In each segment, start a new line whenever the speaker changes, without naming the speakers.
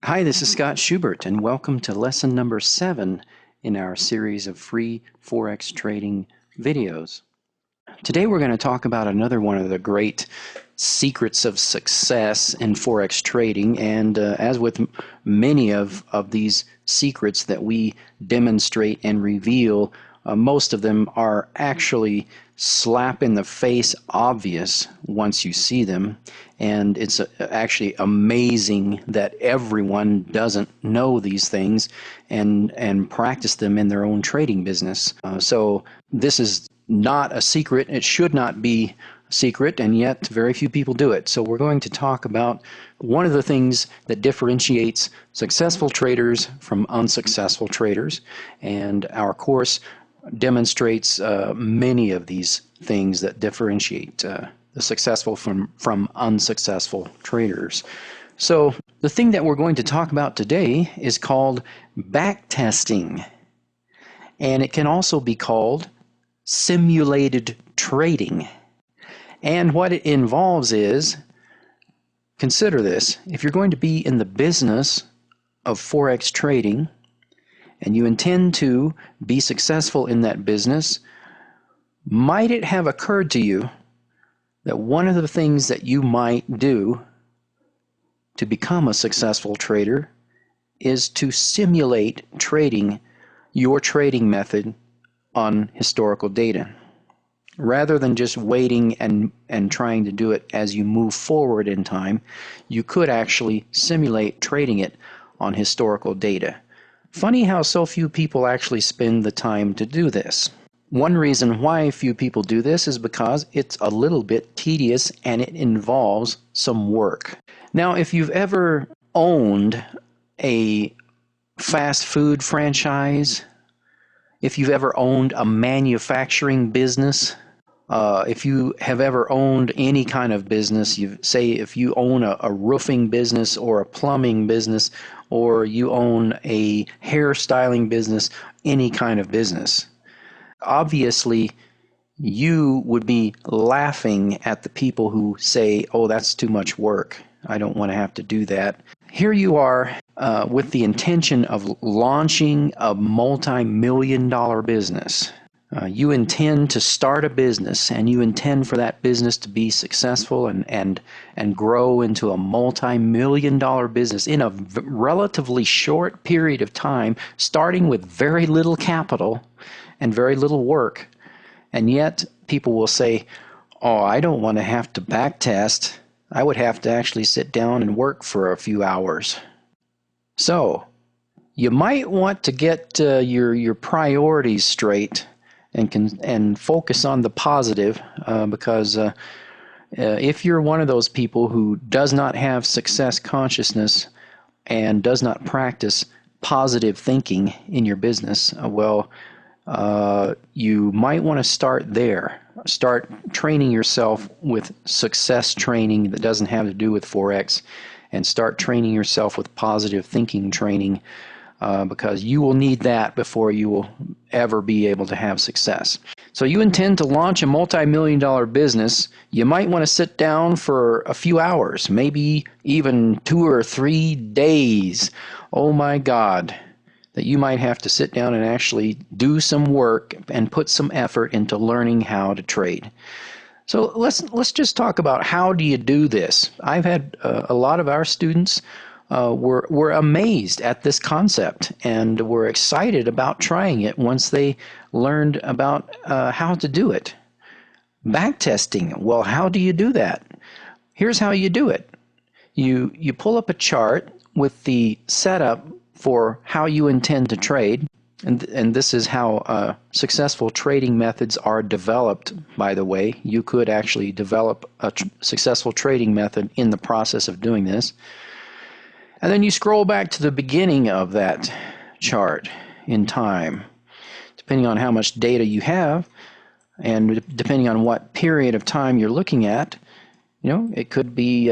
Hi, this is Scott Schubert, and welcome to lesson number 7 in our series of free Forex trading videos. Today we're going to talk about another one of the great secrets of success in Forex trading, and as with many of these secrets that we demonstrate and reveal, most of them are actually slap in the face obvious once you see them, and it's actually amazing that everyone doesn't know these things and practice them in their own trading business. So this is not a secret. It should not be secret, and yet very few people do it. So we're going to talk about one of the things that differentiates successful traders from unsuccessful traders, and our course demonstrates many of these things that differentiate the successful from unsuccessful traders. So the thing that we're going to talk about today is called backtesting, and it can also be called simulated trading. And what it involves is, consider this, if you're going to be in the business of Forex trading and you intend to be successful in that business, might it have occurred to you that one of the things that you might do to become a successful trader is to simulate trading your trading method on historical data? Rather than just waiting and trying to do it as you move forward in time, you could actually simulate trading it on historical data. Funny how so few people actually spend the time to do this. One reason why few people do this is because it's a little bit tedious and it involves some work. Now, if you've ever owned a fast food franchise, if you've ever owned a manufacturing business, if you have ever owned any kind of business, say if you own a roofing business or a plumbing business, or you own a hairstyling business, any kind of business, obviously you would be laughing at the people who say, oh, that's too much work. I don't want to have to do that. Here you are with the intention of launching a multi-million-dollar business. You intend to start a business, and you intend for that business to be successful and grow into a multi-million-dollar business in a relatively short period of time, starting with very little capital and very little work. And yet people will say, oh, I don't want to have to backtest. I would have to actually sit down and work for a few hours. So you might want to get your priorities straight and focus on the positive, because if you're one of those people who does not have success consciousness and does not practice positive thinking in your business, you might want to start there. Start training yourself with success training that doesn't have to do with Forex, and start training yourself with positive thinking training, because you will need that before you will ever be able to have success. So you intend to launch a multi-million-dollar business. You might want to sit down for a few hours, maybe even 2 or 3 days. Oh my God, that you might have to sit down and actually do some work and put some effort into learning how to trade. So let's just talk about, how do you do this? I've had a lot of our students were amazed at this concept and were excited about trying it once they learned about how to do it. Backtesting. Well, how do you do that? Here's how you do it. You pull up a chart with the setup for how you intend to trade, and this is how successful trading methods are developed, by the way. You could actually develop a successful trading method in the process of doing this. And then you scroll back to the beginning of that chart in time. Depending on how much data you have, and depending on what period of time you're looking at, it could be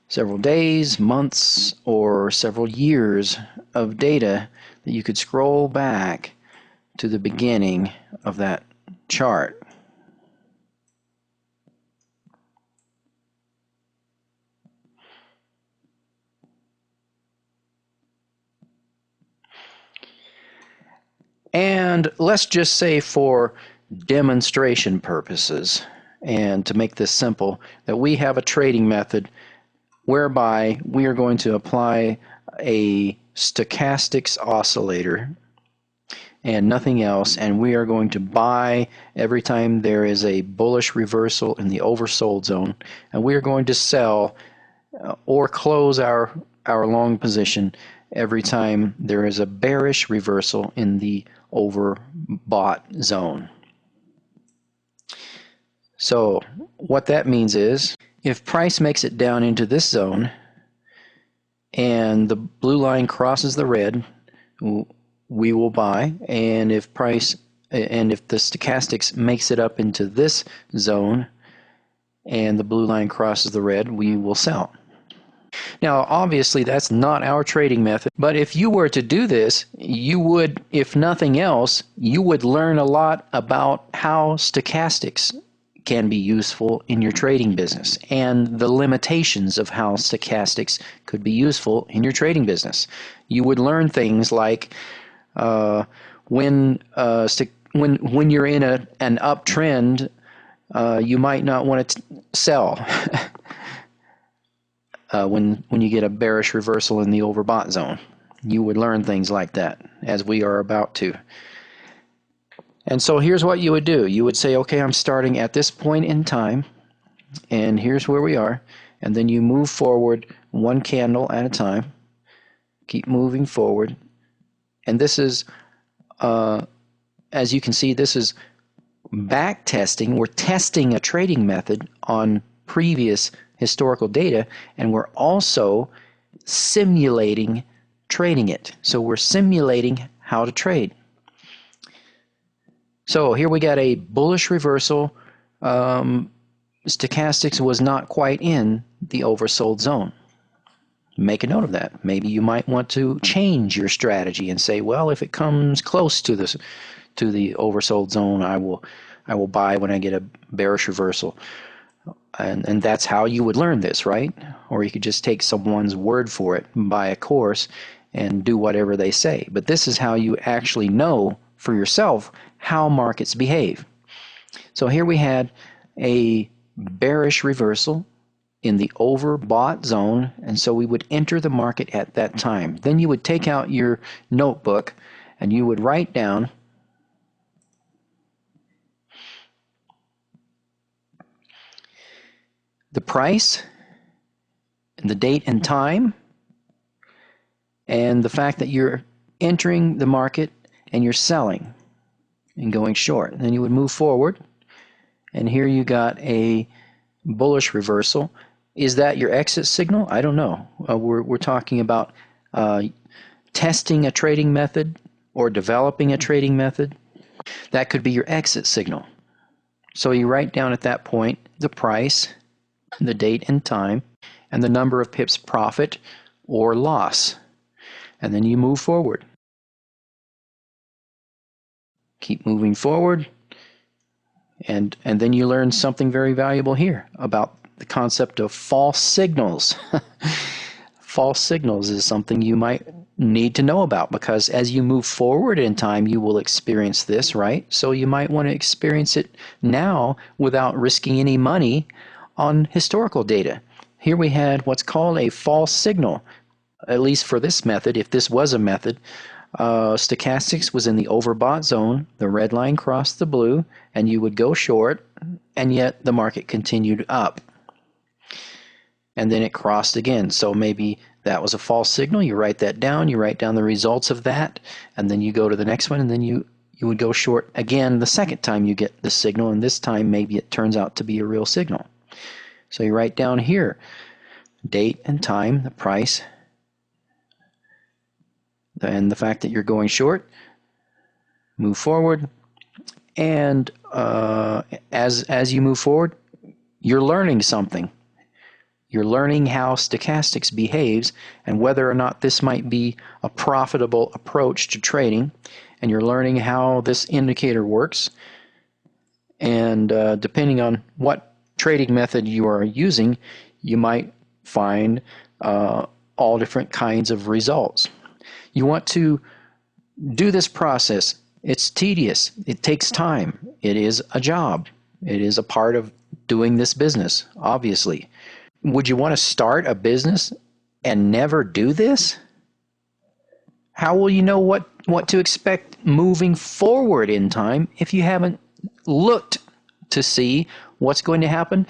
several days, months, or several years of data that you could scroll back to the beginning of that chart. And let's just say for demonstration purposes, and to make this simple, that we have a trading method whereby we are going to apply a stochastics oscillator and nothing else, and we are going to buy every time there is a bullish reversal in the oversold zone, and we are going to sell or close our long position every time there is a bearish reversal in the overbought zone. So what that means is if price makes it down into this zone and the blue line crosses the red, we will buy, and if the stochastics makes it up into this zone and the blue line crosses the red, we will sell. Now, obviously, that's not our trading method, but if you were to do this, you would, if nothing else, you would learn a lot about how stochastics can be useful in your trading business and the limitations of how stochastics could be useful in your trading business. You would learn things like when you're in an uptrend, you might not want to sell. When you get a bearish reversal in the overbought zone. You would learn things like that, as we are about to. And so here's what you would do. You would say, okay, I'm starting at this point in time, and here's where we are. And then you move forward one candle at a time. Keep moving forward. And this is, as you can see, this is back testing. We're testing a trading method on previous historical data, and we're also simulating trading it. So we're simulating how to trade. So here we got a bullish reversal. Stochastics was not quite in the oversold zone. Make a note of that. Maybe you might want to change your strategy and say, well, if it comes close to the oversold zone, I will buy when I get a bearish reversal. And that's how you would learn this, right? Or you could just take someone's word for it, buy a course, and do whatever they say. But this is how you actually know for yourself how markets behave. So here we had a bearish reversal in the overbought zone, and so we would enter the market at that time. Then you would take out your notebook and you would write down the price, and the date and time, and the fact that you're entering the market and you're selling and going short. And then you would move forward, and here you got a bullish reversal. Is that your exit signal? I don't know. We're talking about testing a trading method or developing a trading method. That could be your exit signal. So you write down at that point the price, the date and time, and the number of pips profit or loss. And then you move forward. Keep moving forward. And then you learn something very valuable here about the concept of false signals. False signals is something you might need to know about, because as you move forward in time, you will experience this, right? So you might want to experience it now without risking any money on historical data. Here we had what's called a false signal, at least for this method. If this was a method, stochastics was in the overbought zone, the red line crossed the blue, and you would go short, and yet the market continued up. And then it crossed again. So maybe that was a false signal. You write that down, you write down the results of that, and then you go to the next one, and then you would go short again the second time you get the signal, and this time maybe it turns out to be a real signal. So you write down here date and time, the price, and the fact that you're going short. Move forward, and as you move forward, you're learning something. You're learning how stochastics behaves and whether or not this might be a profitable approach to trading, and you're learning how this indicator works. And depending on what trading method you are using, you might find all different kinds of results. You want to do this process It's tedious. It takes time. It is a job. It is a part of doing this business, obviously. Would you want to start a business and never do this? How will you know what to expect moving forward in time if you haven't looked to see what's going to happen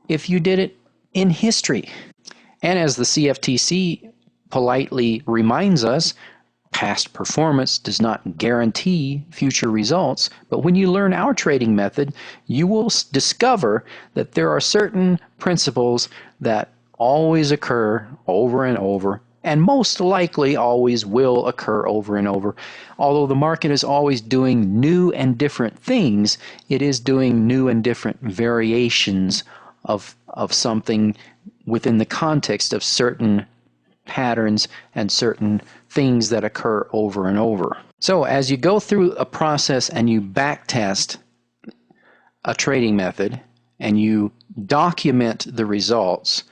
if you did it in history? And as the CFTC politely reminds us, past performance does not guarantee future results, but when you learn our trading method, you will discover that there are certain principles that always occur over and over, and most likely always will occur over and over. Although the market is always doing new and different things, it is doing new and different variations of something within the context of certain patterns and certain things that occur over and over. So as you go through a process and you backtest a trading method and you document the results,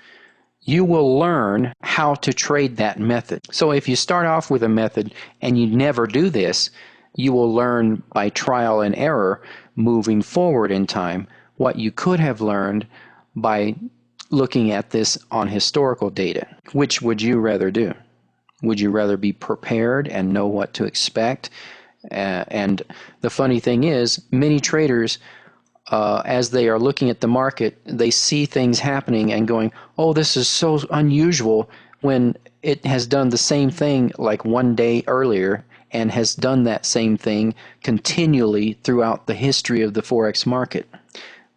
you will learn how to trade that method. So if you start off with a method and you never do this, you will learn by trial and error moving forward in time what you could have learned by looking at this on historical data. Which would you rather do? Would you rather be prepared and know what to expect? And the funny thing is, many traders, as they are looking at the market, they see things happening and going, oh, this is so unusual, when it has done the same thing like one day earlier and has done that same thing continually throughout the history of the Forex market.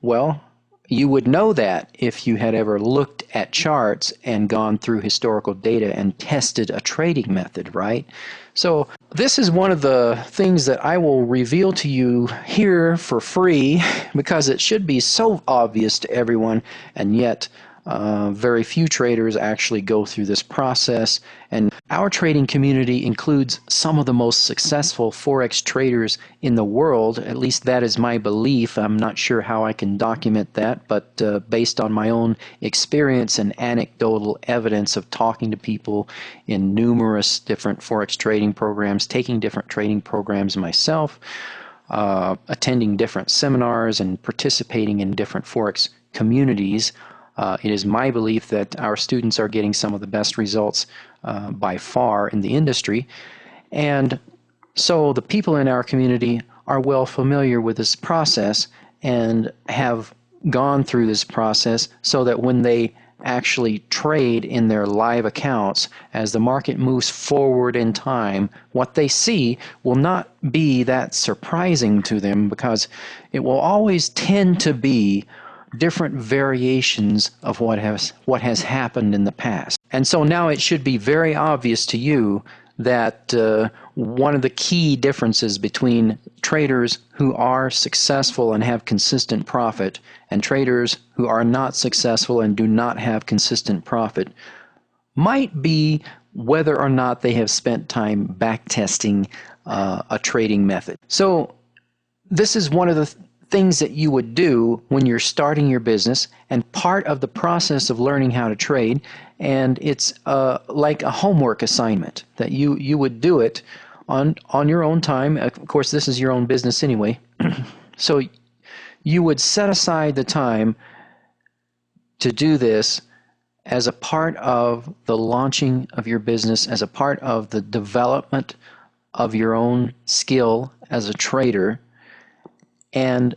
Well, you would know that if you had ever looked at charts and gone through historical data and tested a trading method, right? So this is one of the things that I will reveal to you here for free, because it should be so obvious to everyone, and yet very few traders actually go through this process. And our trading community includes some of the most successful Forex traders in the world. At least that is my belief. I'm not sure how I can document that, but based on my own experience and anecdotal evidence of talking to people in numerous different Forex trading programs, taking different trading programs myself, attending different seminars and participating in different Forex communities, it is my belief that our students are getting some of the best results by far in the industry. And so the people in our community are well familiar with this process and have gone through this process, so that when they actually trade in their live accounts, as the market moves forward in time, what they see will not be that surprising to them, because it will always tend to be different variations of what has happened in the past. And so now it should be very obvious to you that one of the key differences between traders who are successful and have consistent profit and traders who are not successful and do not have consistent profit might be whether or not they have spent time backtesting a trading method. So this is one of the things that you would do when you're starting your business, and part of the process of learning how to trade, and it's like a homework assignment that you would do it on your own time. Of course, this is your own business anyway. So you would set aside the time to do this as a part of the launching of your business, as a part of the development of your own skill as a trader. And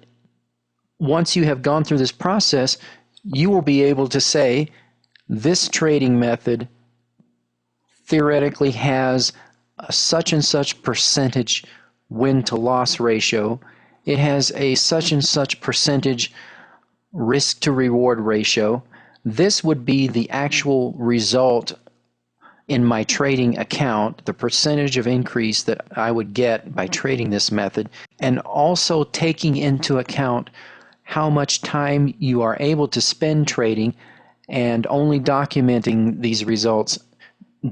once you have gone through this process, you will be able to say, this trading method theoretically has a such and such percentage win to loss ratio. It has a such and such percentage risk to reward ratio. This would be the actual result in my trading account, the percentage of increase that I would get by trading this method, and also taking into account how much time you are able to spend trading, and only documenting these results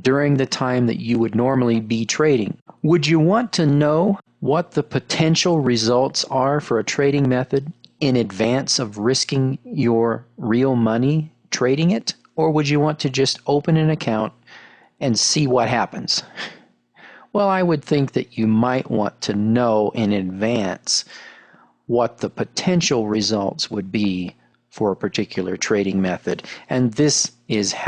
during the time that you would normally be trading. Would you want to know what the potential results are for a trading method in advance of risking your real money trading it? Or would you want to just open an account and see what happens? Well, I would think that you might want to know in advance what the potential results would be for a particular trading method. And this is